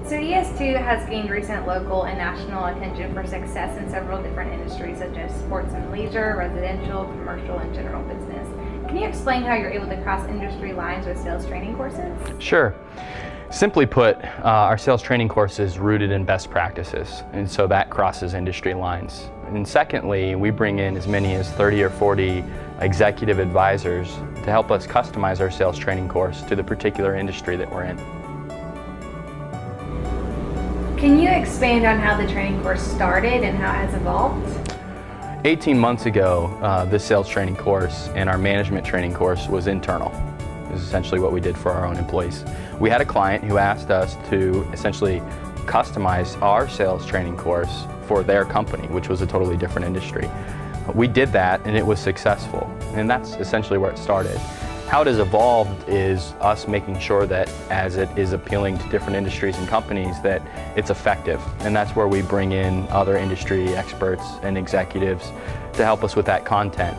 So ES2 has gained recent local and national attention for success in several different industries such as sports and leisure, residential, commercial, and general business. Can you explain how you're able to cross industry lines with sales training courses? Sure. Simply put, our sales training course is rooted in best practices, and so that crosses industry lines. And secondly, we bring in as many as 30 or 40 executive advisors to help us customize our sales training course to the particular industry that we're in. Can you expand on how the training course started and how it has evolved? 18 months ago, this sales training course and our management training course was internal. This is essentially what we did for our own employees. We had a client who asked us to essentially customize our sales training course for their company, which was a totally different industry. We did that and it was successful, and that's essentially where it started. How it has evolved is us making sure that as it is appealing to different industries and companies that it's effective, and that's where we bring in other industry experts and executives to help us with that content.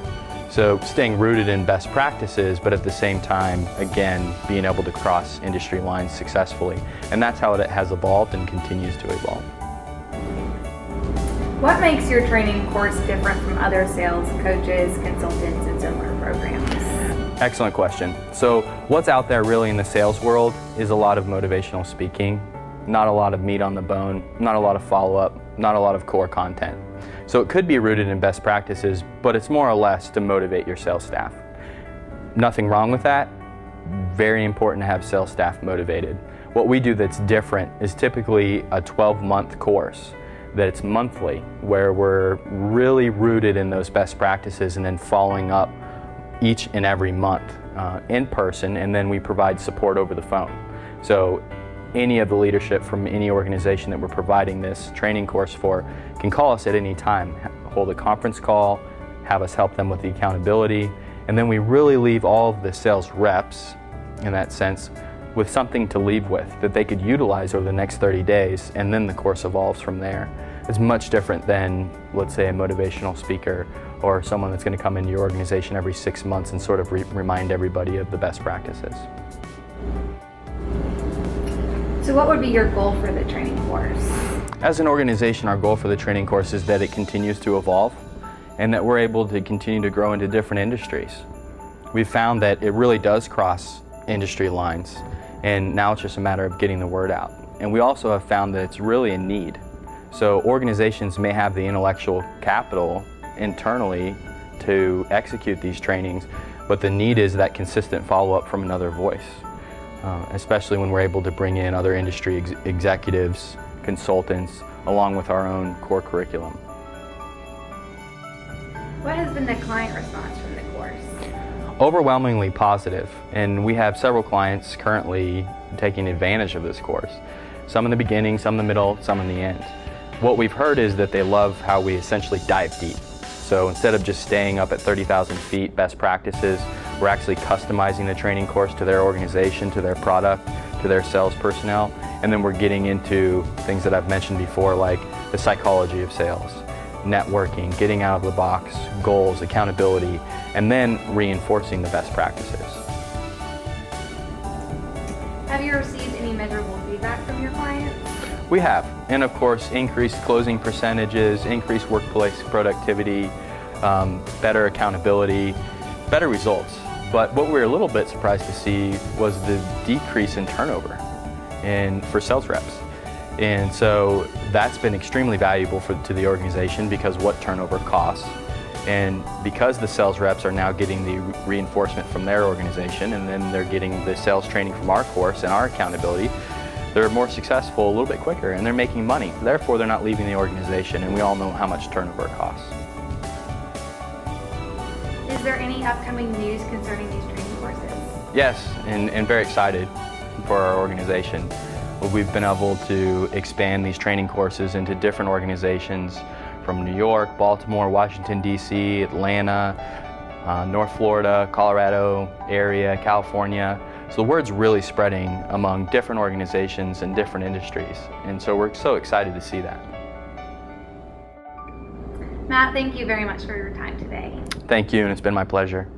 So staying rooted in best practices, but at the same time, again, being able to cross industry lines successfully. And that's how it has evolved and continues to evolve. What makes your training course different from other sales coaches, consultants, and similar programs? Excellent question. So what's out there really in the sales world is a lot of motivational speaking, not a lot of meat on the bone, not a lot of follow-up, not a lot of core content. So it could be rooted in best practices, but it's more or less to motivate your sales staff. Nothing wrong with that. Very important to have sales staff motivated. What we do that's different is typically a 12-month course that it's monthly, where we're really rooted in those best practices and then following up each and every month in person, and then we provide support over the phone. So any of the leadership from any organization that we're providing this training course for can call us at any time, hold a conference call, have us help them with the accountability, and then we really leave all of the sales reps, in that sense, with something to leave with that they could utilize over the next 30 days, and then the course evolves from there. It's much different than, let's say, a motivational speaker or someone that's going to come into your organization every 6 months and sort of remind everybody of the best practices. So what would be your goal for the training course? As an organization, our goal for the training course is that it continues to evolve and that we're able to continue to grow into different industries. We've found that it really does cross industry lines, and now it's just a matter of getting the word out. And we also have found that it's really a need. So organizations may have the intellectual capital internally to execute these trainings, but the need is that consistent follow-up from another voice, especially when we're able to bring in other industry executives, consultants, along with our own core curriculum. What has been the client response from the course? Overwhelmingly positive, and we have several clients currently taking advantage of this course. Some in the beginning, some in the middle, some in the end. What we've heard is that they love how we essentially dive deep. So instead of just staying up at 30,000 feet best practices, we're actually customizing the training course to their organization, to their product, to their sales personnel, and then we're getting into things that I've mentioned before, like the psychology of sales, networking, getting out of the box, goals, accountability, and then reinforcing the best practices. Have you received any measurable feedback from your clients? We have, and of course, increased closing percentages, increased workplace productivity, better accountability, better results. But what we were a little bit surprised to see was the decrease in turnover for sales reps. And so that's been extremely valuable to the organization, because what turnover costs. And because the sales reps are now getting the reinforcement from their organization, and then they're getting the sales training from our course and our accountability, they're more successful a little bit quicker, and they're making money. Therefore, they're not leaving the organization, and we all know how much turnover costs. Is there any upcoming news concerning these training courses? Yes, and very excited for our organization. We've been able to expand these training courses into different organizations from New York, Baltimore, Washington, D.C., Atlanta, North Florida, Colorado area, California. So the word's really spreading among different organizations and different industries. And so we're so excited to see that. Matt, thank you very much for your time today. Thank you, and it's been my pleasure.